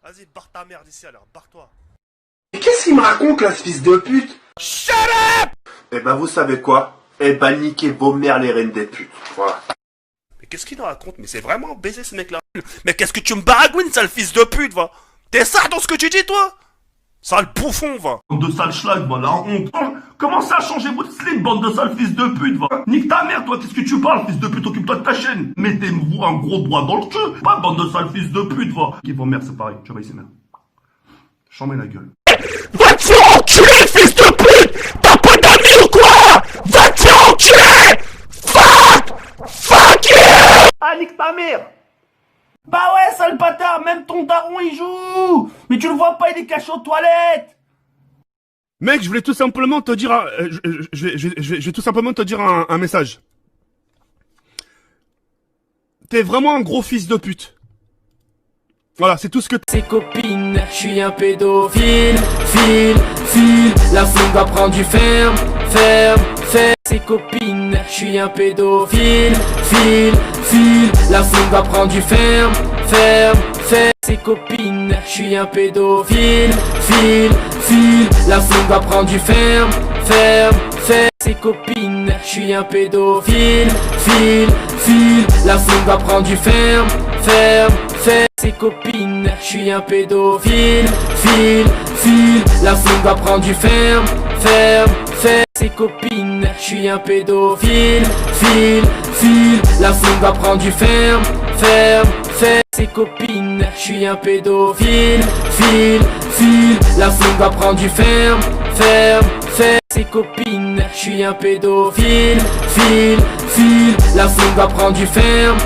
Vas-y, barre ta merde ici alors, barre-toi. Mais qu'est-ce qu'il me raconte là, ce fils de pute? Shut up! Eh ben vous savez quoi? Eh ben niquez vos mères les reines des putes. Voilà. Mais qu'est-ce qu'il nous raconte? Mais c'est vraiment baisé ce mec là. Mais qu'est-ce que tu me baragouines, sale fils de pute, va? T'es ça dans ce que tu dis, toi? Sale bouffon, va. Bande de sales schlag, va, la honte. Commencez à changer votre slip, bande de sales fils de pute, va. Nique ta mère, toi, qu'est-ce que tu parles, fils de pute, occupe-toi de ta chaîne. Mettez-vous un gros doigt dans le cul. Pas bande de sales fils de pute, va. Qui vos mères, c'est pareil, tu vas ici, mère. J'en mets la gueule. Va-tu enculer, fils de pute! T'as pas d'amis ou quoi? Va-tu enculer! Fuck you! Ah, nique ta mère! Bah ouais, sale bâtard, même ton daron il joue! Mais tu le vois pas, il est caché aux toilettes! Mec, je voulais tout simplement te dire, je vais tout simplement te dire un message. T'es vraiment un gros fils de pute. Voilà, c'est tout ce que Ses copines, je suis un pédophile, la fille va prendre du ferme. Ses copines, je suis un pédophile, la fille va prendre du ferme. Ses copines, je suis un pédophile, la fille va prendre du ferme. Ses copines, je suis un pédophile, la fille va prendre du ferme. Ses copines, je suis un pédophile, la fille va prendre du ferme. Ses copines, je suis un pédophile, la fille va prendre du ferme. Ses copines, je suis un pédophile, la fille va prendre du ferme.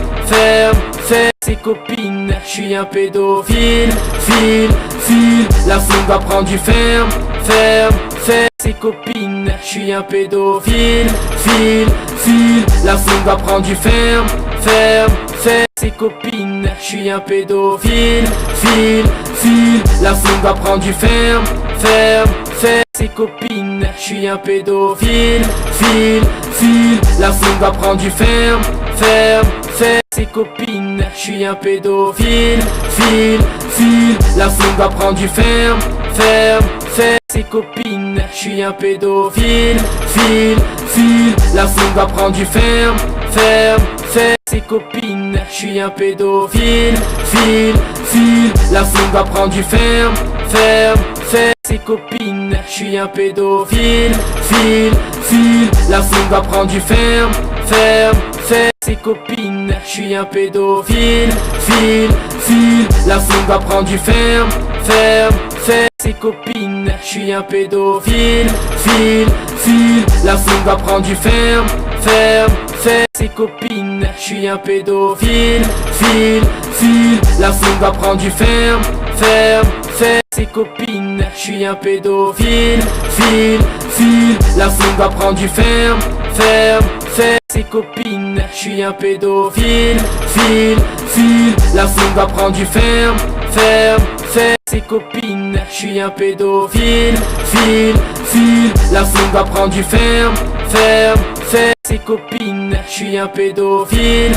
Ses copines, je suis un pédophile, la fille va prendre du ferme. Ses copines, je suis un pédophile, la fille va prendre du ferme. Ses copines, je suis un pédophile, la fille va prendre du ferme. Ses copines, je suis un pédophile, la fille va prendre du ferme. Ses copines, je suis un pédophile, la fille va prendre du ferme. Ses copines, je suis un pédophile, la fille va prendre du ferme. Ses copines, je suis un pédophile, la fille va prendre du ferme. Ses copines, je suis un pédophile, la fille va prendre du ferme. Ses copines, je suis un pédophile, la fille va prendre du ferme. Ses copines, je suis un pédophile, la fille va prendre du ferme. Ses copines, je suis un pédophile, la fille va prendre du ferme. Ses copines, je suis un pédophile, la fille va prendre du ferme. Ses copines, je suis un pédophile, la fille va prendre du ferme. Ses copines, je suis un pédophile, la fille va prendre du ferme. Ses copines, je suis un pédophile,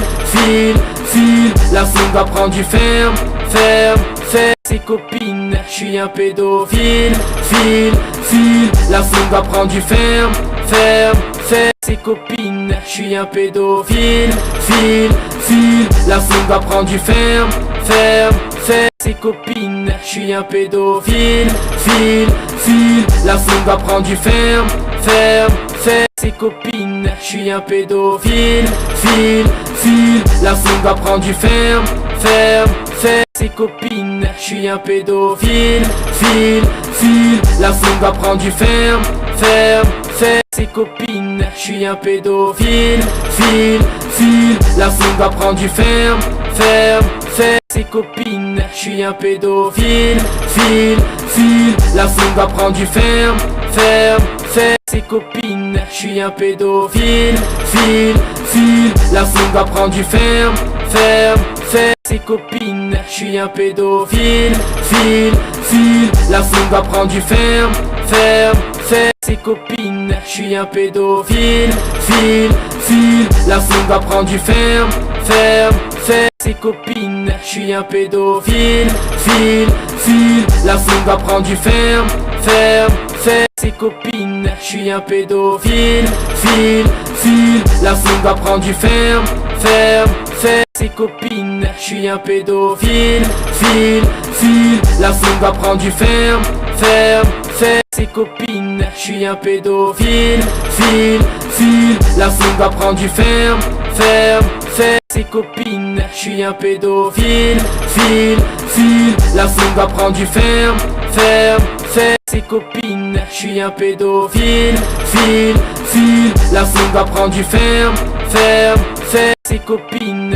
la fille va prendre du ferme. Ses copines, je suis un pédophile, la fille va prendre du ferme. Ses copines, je suis un pédophile, la fille va prendre du ferme. Ses copines, je suis un pédophile, la fille va prendre du ferme. Ses copines, je suis un pédophile, la fille va prendre du ferme. Ses copines, je suis un pédophile, la fille va prendre du ferme. Ses copines, je suis un pédophile, la fille va prendre du ferme. Ses copines, je suis un pédophile, la fille va prendre du ferme. Ses copines, je suis un pédophile, la fille va prendre du ferme. Ses copines, je suis un pédophile, la fille va prendre du ferme. Ses copines, je suis un pédophile, la fille va prendre du ferme. Ses copines, je suis un pédophile, la fille va prendre du ferme. Ses copines, je suis un pédophile, la fouine va prendre du ferme, ferme, ferme. Ses copines, je suis un pédophile, file, file, la fouine va prendre du ferme, ferme, ferme. Ses copines, je suis un pédophile, file, file, la fouine va prendre du ferme, ferme, ferme. Ses copines, je suis un pédophile, file, file, la fouine va prendre du ferme, ferme, ferme. Ses copines, je suis un pédophile, file, file, la fouine va prendre du ferme, ferme, ferme. Ses copines, je suis un pédophile, file, file, la fouine va prendre du ferme, ferme, ferme.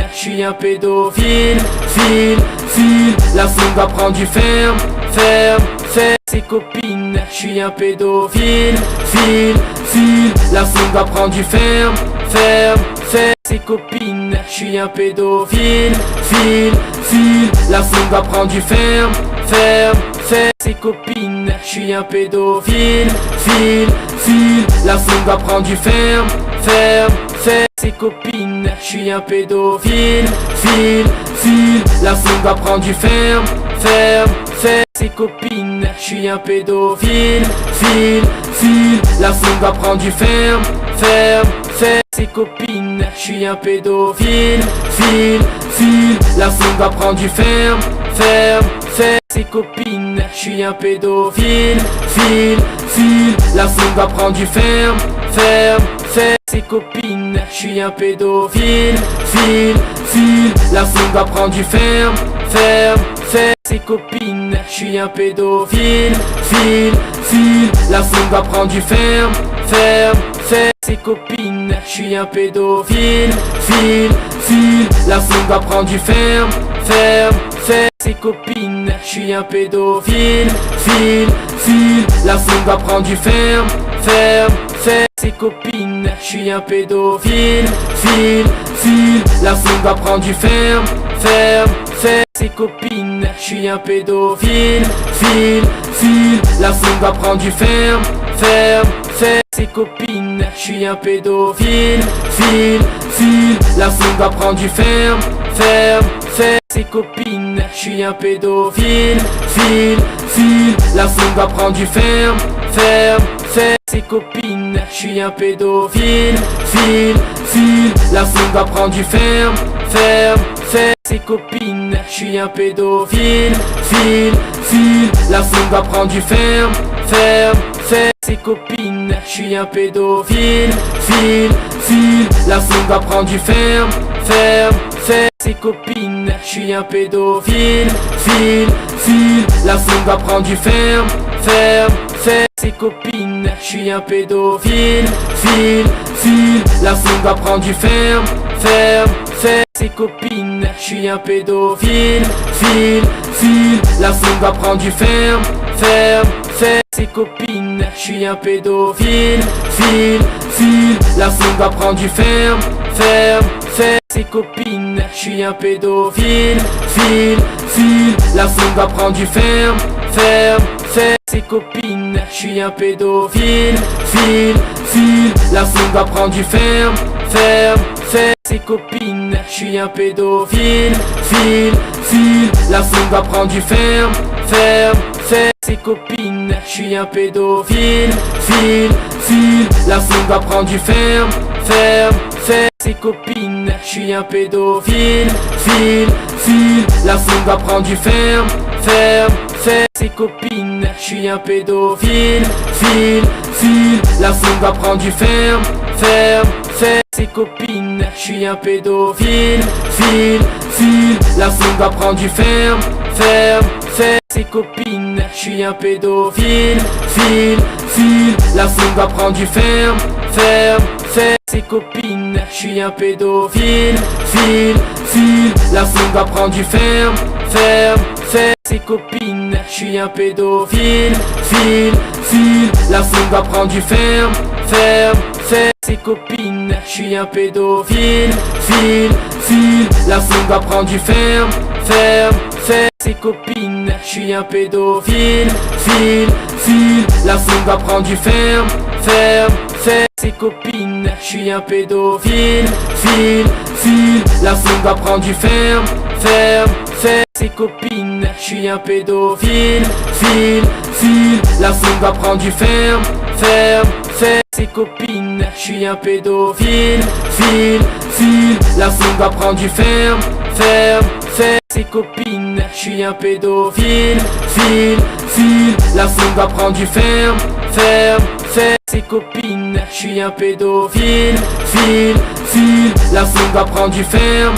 Ses copines, je suis un pédophile, file, file, la fouine va prendre du ferme, ferme, ferme. Ses copines, je suis un pédophile, file, file, la fouine va prendre du ferme, ferme, ferme. Ses copines, je suis un pédophile, file, file, la fouine va prendre du ferme, ferme, ferme. Ses copines, je suis un pédophile, file, file, la fouine va prendre du ferme, ferme, ferme. Ses copines, je suis un pédophile, file, file, la fouine va prendre du ferme, ferme, ferme. Ses copines, je suis un pédophile, file, file, la fouine va prendre du ferme, ferme, ferme. Ses copines, je suis un pédophile, file, file, la fouine va prendre du ferme, ferme, ferme. Ses copines, je suis un pédophile, file, file, la fouine va prendre du ferme, ferme, ferme. Ses copines, je suis un pédophile, file, file, la fouine va prendre du ferme, ferme, ferme. Ses copines, je suis un pédophile, file, file, la fouine va prendre du ferme, ferme, ferme. Ses copines, je suis un pédophile, file, file, la fouine va prendre du ferme, ferme, ferme. Ses copines, je suis un pédophile, file, file, la fouine va prendre du ferme, ferme, ferme. Ses copines, je suis un pédophile, file, file, la fouine va prendre du ferme, ferme, ferme. Ses copines, je suis un pédophile, file, file, la fouine va prendre du ferme, ferme, ferme. Ses copines, je suis un pédophile, file, file, la fouine va prendre du ferme, ferme, ferme. Ses copines, je suis un pédophile, file, file, la fouine va prendre du ferme, ferme, ferme. Ses copines, je suis un pédophile, file, file, la fouine va prendre du ferme, ferme, ferme. Ses copines, je suis un pédophile, file, file, la fouine va prendre du ferme, ferme, ferme. Ses copines, je suis un pédophile, file, file, la fouine va prendre du ferme, ferme, ferme. Ses copines, je suis un pédophile, file, file, la fouine va prendre du ferme, ferme, ferme. Ses copines, je suis un pédophile, file, file, la fouine va prendre du ferme, ferme, ferme. Ses copines, je suis un pédophile, file, file, la fouine va prendre du ferme, ferme, ferme. Ses copines, je suis un pédophile, file, file, la fouine va prendre du ferme, ferme, ferme. Ses copines, je suis un pédophile, file, file, la fouine va prendre du ferme, ferme, ferme. Ses copines, je suis un pédophile, file, file, la fouine va prendre du ferme, ferme, ferme. Ses copines, je suis un pédophile, file, file, la fouine va prendre du ferme, ferme, ferme. Ses copines, je suis un pédophile, file, file, la fouine va prendre du ferme, ferme, ferme. Ses copines, je suis un pédophile, file, file, la fouine va prendre du ferme, ferme, ferme. Ses copines, je suis un pédophile, file, file, la fouine va prendre du ferme, ferme, ferme. Ses copines, je suis un pédophile, file, file, la fouine va prendre du ferme, ferme, ferme. Ses copines, je suis un pédophile, file, file, la fouine va prendre du ferme, ferme, ferme. Ses copines, je suis un pédophile, file, file, la fouine va prendre du ferme, ferme, ferme. Ses copines, je suis un pédophile, file, file, la fouine va prendre du ferme, ferme, ferme. Ses copines, je suis un pédophile, file, file, la fouine va prendre du ferme, ferme, ferme. Ses copines, je suis un pédophile, file, file, la fouine va prendre du ferme, ferme, ferme. Ses copines, je suis un pédophile, file, file, la fouine va prendre du ferme, ferme, ses copines. Je suis un pédophile, file, la fouine va prendre du ferme, ses copines. Je suis un pédophile, file, la fouine va prendre du ferme, ses copines. Je suis un pédophile, file, la fouine va prendre du ferme, ses copines. Je suis un pédophile, file, la fouine va prendre du ferme,